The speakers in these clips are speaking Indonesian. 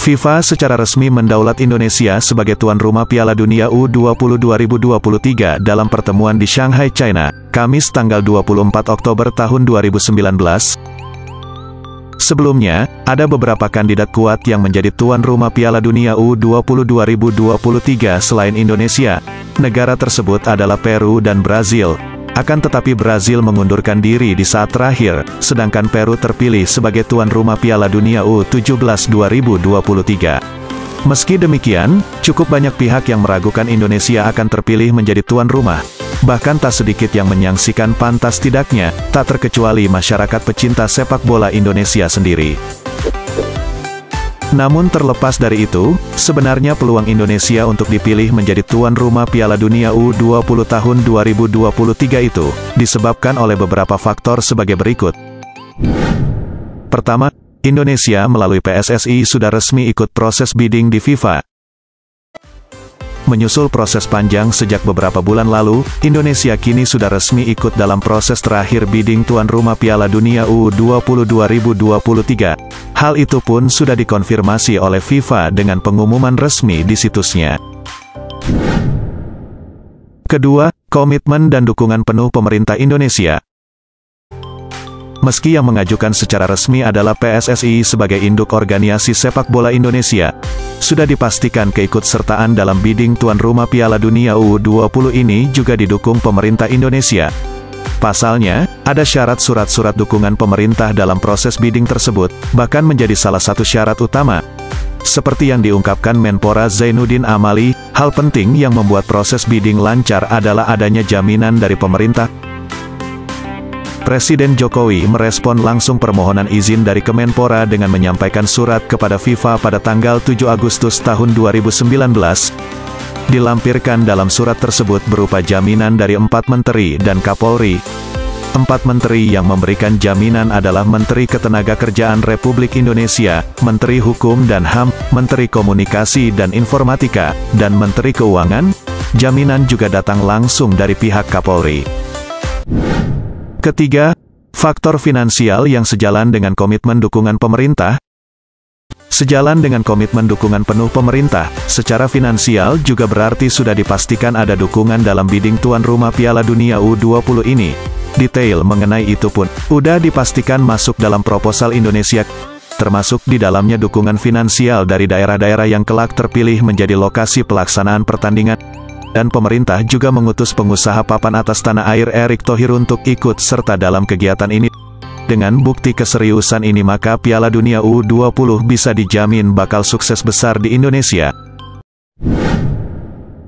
FIFA secara resmi mendaulat Indonesia sebagai tuan rumah Piala Dunia U20 2023 dalam pertemuan di Shanghai, China, Kamis tanggal 24 Oktober tahun 2019. Sebelumnya, ada beberapa kandidat kuat yang menjadi tuan rumah Piala Dunia U20 2023 selain Indonesia. Negara tersebut adalah Peru dan Brazil. Akan tetapi Brazil mengundurkan diri di saat terakhir, sedangkan Peru terpilih sebagai tuan rumah Piala Dunia U17 2023. Meski demikian, cukup banyak pihak yang meragukan Indonesia akan terpilih menjadi tuan rumah. Bahkan tak sedikit yang menyaksikan pantas tidaknya, tak terkecuali masyarakat pecinta sepak bola Indonesia sendiri. Namun terlepas dari itu, sebenarnya peluang Indonesia untuk dipilih menjadi tuan rumah Piala Dunia U20 tahun 2023 itu, disebabkan oleh beberapa faktor sebagai berikut. Pertama, Indonesia melalui PSSI sudah resmi ikut proses bidding di FIFA. Menyusul proses panjang sejak beberapa bulan lalu, Indonesia kini sudah resmi ikut dalam proses terakhir bidding tuan rumah Piala Dunia U20 2023. Hal itu pun sudah dikonfirmasi oleh FIFA dengan pengumuman resmi di situsnya. Kedua, komitmen dan dukungan penuh pemerintah Indonesia. Meski yang mengajukan secara resmi adalah PSSI sebagai induk organisasi sepak bola Indonesia, sudah dipastikan keikutsertaan dalam bidding tuan rumah Piala Dunia U20 ini juga didukung pemerintah Indonesia. Pasalnya, ada syarat surat-surat dukungan pemerintah dalam proses bidding tersebut, bahkan menjadi salah satu syarat utama. Seperti yang diungkapkan Menpora Zainuddin Amali, hal penting yang membuat proses bidding lancar adalah adanya jaminan dari pemerintah. Presiden Jokowi merespon langsung permohonan izin dari Kemenpora dengan menyampaikan surat kepada FIFA pada tanggal 7 Agustus tahun 2019. Dilampirkan dalam surat tersebut berupa jaminan dari 4 menteri dan Kapolri. 4 menteri yang memberikan jaminan adalah Menteri Ketenagakerjaan Republik Indonesia, Menteri Hukum dan HAM, Menteri Komunikasi dan Informatika, dan Menteri Keuangan. Jaminan juga datang langsung dari pihak Kapolri. Ketiga, faktor finansial yang sejalan dengan komitmen dukungan pemerintah. Sejalan dengan komitmen dukungan penuh pemerintah, secara finansial juga berarti sudah dipastikan ada dukungan dalam bidding tuan rumah Piala Dunia U20 ini. Detail mengenai itu pun udah dipastikan masuk dalam proposal Indonesia, termasuk di dalamnya dukungan finansial dari daerah-daerah yang kelak terpilih menjadi lokasi pelaksanaan pertandingan. Dan pemerintah juga mengutus pengusaha papan atas tanah air Erick Thohir untuk ikut serta dalam kegiatan ini. Dengan bukti keseriusan ini maka Piala Dunia U20 bisa dijamin bakal sukses besar di Indonesia.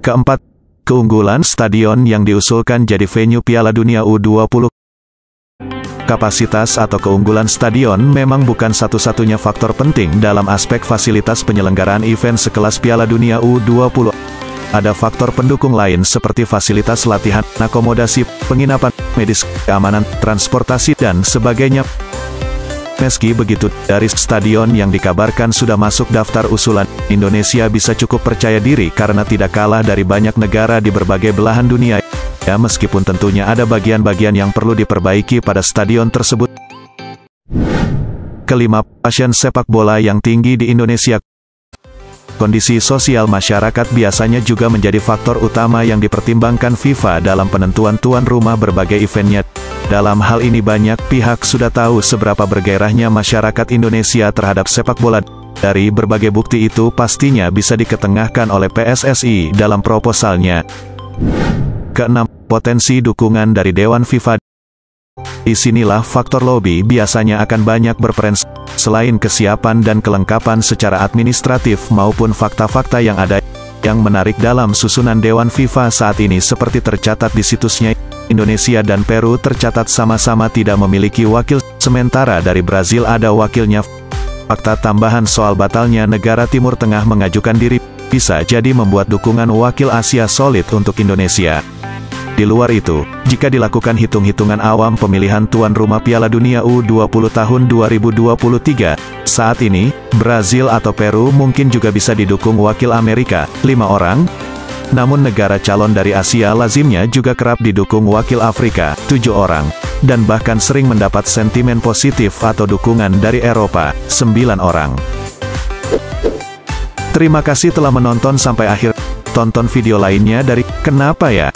Keempat, keunggulan stadion yang diusulkan jadi venue Piala Dunia U20. Kapasitas atau keunggulan stadion memang bukan satu-satunya faktor penting dalam aspek fasilitas penyelenggaraan event sekelas Piala Dunia U20. Ada faktor pendukung lain seperti fasilitas latihan, akomodasi, penginapan, medis, keamanan, transportasi, dan sebagainya. Meski begitu, dari stadion yang dikabarkan sudah masuk daftar usulan, Indonesia bisa cukup percaya diri karena tidak kalah dari banyak negara di berbagai belahan dunia. Ya, meskipun tentunya ada bagian-bagian yang perlu diperbaiki pada stadion tersebut. Kelima, passion sepak bola yang tinggi di Indonesia. Kondisi sosial masyarakat biasanya juga menjadi faktor utama yang dipertimbangkan FIFA dalam penentuan tuan rumah berbagai eventnya. Dalam hal ini banyak pihak sudah tahu seberapa bergairahnya masyarakat Indonesia terhadap sepak bola. Dari berbagai bukti itu pastinya bisa diketengahkan oleh PSSI dalam proposalnya. Keenam, potensi dukungan dari Dewan FIFA. Disinilah faktor lobby biasanya akan banyak berperan. Selain kesiapan dan kelengkapan secara administratif maupun fakta-fakta yang ada, yang menarik dalam susunan Dewan FIFA saat ini seperti tercatat di situsnya, Indonesia dan Peru tercatat sama-sama tidak memiliki wakil, sementara dari Brazil ada wakilnya. Fakta tambahan soal batalnya negara Timur Tengah mengajukan diri, bisa jadi membuat dukungan wakil Asia solid untuk Indonesia. Di luar itu, jika dilakukan hitung-hitungan awam pemilihan tuan rumah Piala Dunia U20 tahun 2023, saat ini, Brazil atau Peru mungkin juga bisa didukung wakil Amerika, 5 orang. Namun negara calon dari Asia lazimnya juga kerap didukung wakil Afrika, 7 orang. Dan bahkan sering mendapat sentimen positif atau dukungan dari Eropa, 9 orang. Terima kasih telah menonton sampai akhir. Tonton video lainnya dari Kenapa Ya?